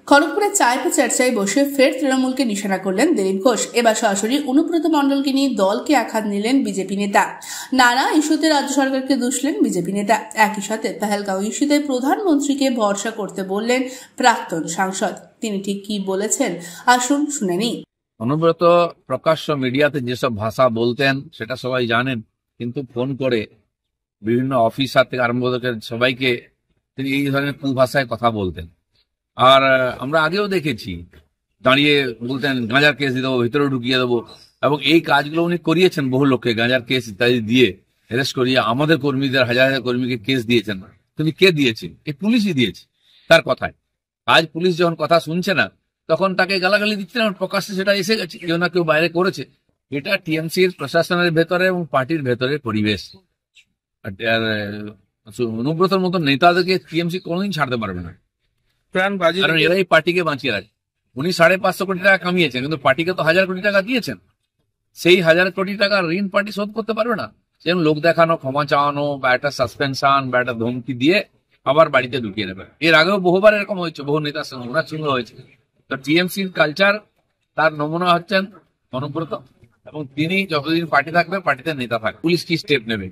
খড়গপুরে চায় পে চর্চায় বসে ফের তৃণমূলকে নিশানা করলেন দিলীপ ঘোষ। এবার সরাসরি অনুব্রত মণ্ডলকে নিয়ে দলকে আঘাত নিলেন বিজেপি নেতা। নানা ইস্যুতে রাজ্য সরকারকে দুষলেন বিজেপি নেতা। একই সাথে পেহেলগাঁও ইস্যুতে প্রধানমন্ত্রীকে ভরসা করতে বললেন প্রাক্তন সাংসদ। তিনি ঠিক কি বলেছেন আসুন শুনে নিই। অনুব্রত প্রকাশ্য মিডিয়াতে যেসব ভাষা বলতেন সেটা সবাই জানেন, কিন্তু ফোন করে বিভিন্ন অফিসার থেকে আরম্ভ করে সবাইকে তিনি এই ধরনের কুভাষায় কথা বলতেন। আর আমরা আগেও দেখেছি দাঁড়িয়ে বলতেন গাঁজার কেস দিয়ে দেবো, ভিতরে ঢুকিয়ে দেবো, এবং এই কাজগুলো উনি করিয়েছেন। বহু লোককে গাঁজার কেস ইত্যাদি দিয়ে অ্যারেস্ট করিয়ে আমাদের কর্মীদের হাজার হাজার কর্মীকে কেস দিয়েছেন। তিনি কে দিয়েছেন? এই পুলিশই দিয়েছে তার কথায়। আজ পুলিশ যখন কথা শুনছে না তখন তাকে গালাগালি দিচ্ছে না, প্রকাশ্যে সেটা এসে গেছে, কেউ না কেউ বাইরে করেছে। এটা টিএমসির প্রশাসনের ভেতরে এবং পার্টির ভেতরে পরিবেশ। অনুব্রতর মতো নেতাদেরকে টিএমসি কোনোদিন ছাড়তে পারবে না, কারণ এরাই পার্টিকে বাঁচিয়ে রাখে। উনি 550 কোটি টাকা কামিয়েছেন, কিন্তু পার্টিকে তো 1000 কোটি টাকা দিয়েছেন। সেই 1000 কোটি টাকা ঋণ পার্টি শোধ করতে পারবে না। যেমন লোক দেখানো, ক্ষমা চাওয়ানো, বা একটা সাসপেনশন বা একটা ধমকি দিয়ে আবার বাড়িতে ঢুকিয়ে নেবে। এর আগেও বহুবার এরকম হয়েছে, বহু নেতার সঙ্গে ওনার সঙ্গে হয়েছে। তো টিএমসির কালচার, তার নমুনা হচ্ছেন অনুব্রত, এবং তিনি যতদিন পার্টি থাকবে পার্টিতে নেতা থাকবে। পুলিশ কি স্টেপ নেবে,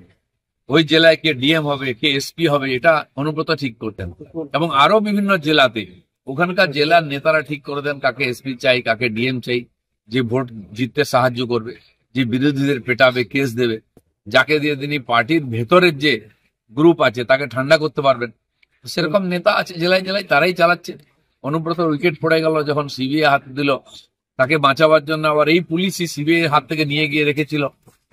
ওই জেলায় কে ডিএম হবে, কে এসপি হবে, এটা অনুব্রত ঠিক করতেন। এবং আরো বিভিন্ন জেলাতে ওখানকার জেলার নেতারা ঠিক করে দেন কাকে এসপি চাই, কাকে ডিএম চাই, যে ভোট জিততে সাহায্য করবে, যে বিরোধীদের পেটাবে, কেস দেবে, যাকে দিয়ে তিনি পার্টির ভেতরের যে গ্রুপ আছে তাকে ঠান্ডা করতে পারবেন। সেরকম নেতা আছে জেলায় জেলায়, তারাই চালাচ্ছে। অনুব্রত উইকেট পড়ে গেল যখন সিবিআই হাত দিল তাকে বাঁচাবার জন্য, আবার এই পুলিশই সিবিআই হাত থেকে নিয়ে গিয়ে রেখেছিল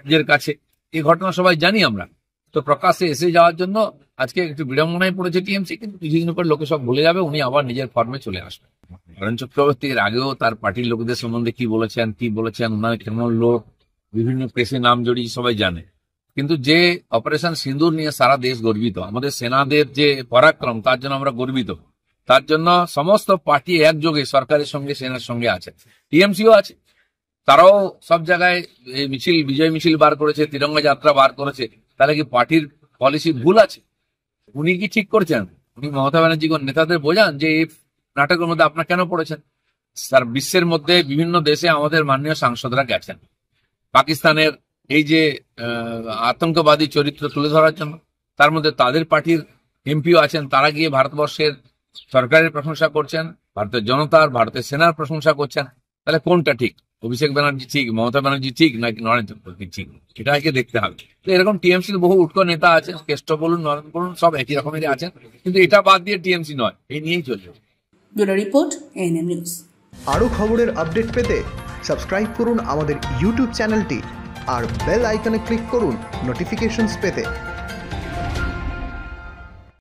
নিজের কাছে। এই ঘটনা সবাই জানি আমরা। তো প্রকাশ্যে এসে যাওয়ার জন্য আজকে একটু বিড়ম্বনায় পড়েছে টিএমসি, কিন্তু কিছুদিন পর লোকে সব ভুলে যাবে, উনি আবার নিজের ফর্মে চলে আসবেন। বরেন চক্রবর্তী এর আগেও তার পার্টির লোকদের সম্বন্ধে কি বলেছেন, ওনার কেমন লোক, বিভিন্ন প্রেসে নাম জড়িয়ে সবাই জানে। কিন্তু যে অপারেশন সিঁদুর নিয়ে সারা দেশ গর্বিত, আমাদের সেনাদের যে পরাক্রম, তার জন্য আমরা গর্বিত। তার জন্য সমস্ত পার্টি একযোগে সরকারের সঙ্গে, সেনার সঙ্গে আছে। টিএমসিও আছে, তারাও সব জায়গায় মিছিল, বিজয় মিছিল বার করেছে, তিরঙ্গা যাত্রা বার করেছে। তাহলে কি পার্টির পলিসি ভুল আছে? উনি কি ঠিক করছেন? উনি মমতা ব্যানার্জি নেতাদের বোঝান যে এই নাটকের মধ্যে আপনার কেন পড়েছেন। স্যার, বিশ্বের মধ্যে বিভিন্ন দেশে আমাদের মাননীয় সাংসদরা গেছেন পাকিস্তানের এই যে আতঙ্কবাদী চরিত্র তুলে ধরার জন্য। তার মধ্যে তাদের পার্টির এমপিও আছেন, তারা গিয়ে ভারতবর্ষের সরকারের প্রশংসা করছেন, ভারতের জনতার, ভারতের সেনার প্রশংসা করছেন। তাহলে কোনটা ঠিক? অভিষেক ব্যানার্জি ঠিক, মমতা ব্যানার্জি ঠিক, নাকি নরেন্দ্র মোদী ঠিক? এটা আগে দেখতে হবে। তো এরকম টিএমসির বহু উৎকট নেতা আছে, কেষ্ট বলুন, নরেন্দ্র বলুন, সব একই রকমেরই আছেন, কিন্তু এটা বাদ দিয়ে টিএমসি নয়, এই নিয়েই চলবে। Bureau report, ANM news. আরও খবরের আপডেট পেতে সাবস্ক্রাইব করুন আমাদের ইউটিউব চ্যানেলটি আর বেল আইকনে ক্লিক করুন নোটিফিকেশনস পেতে।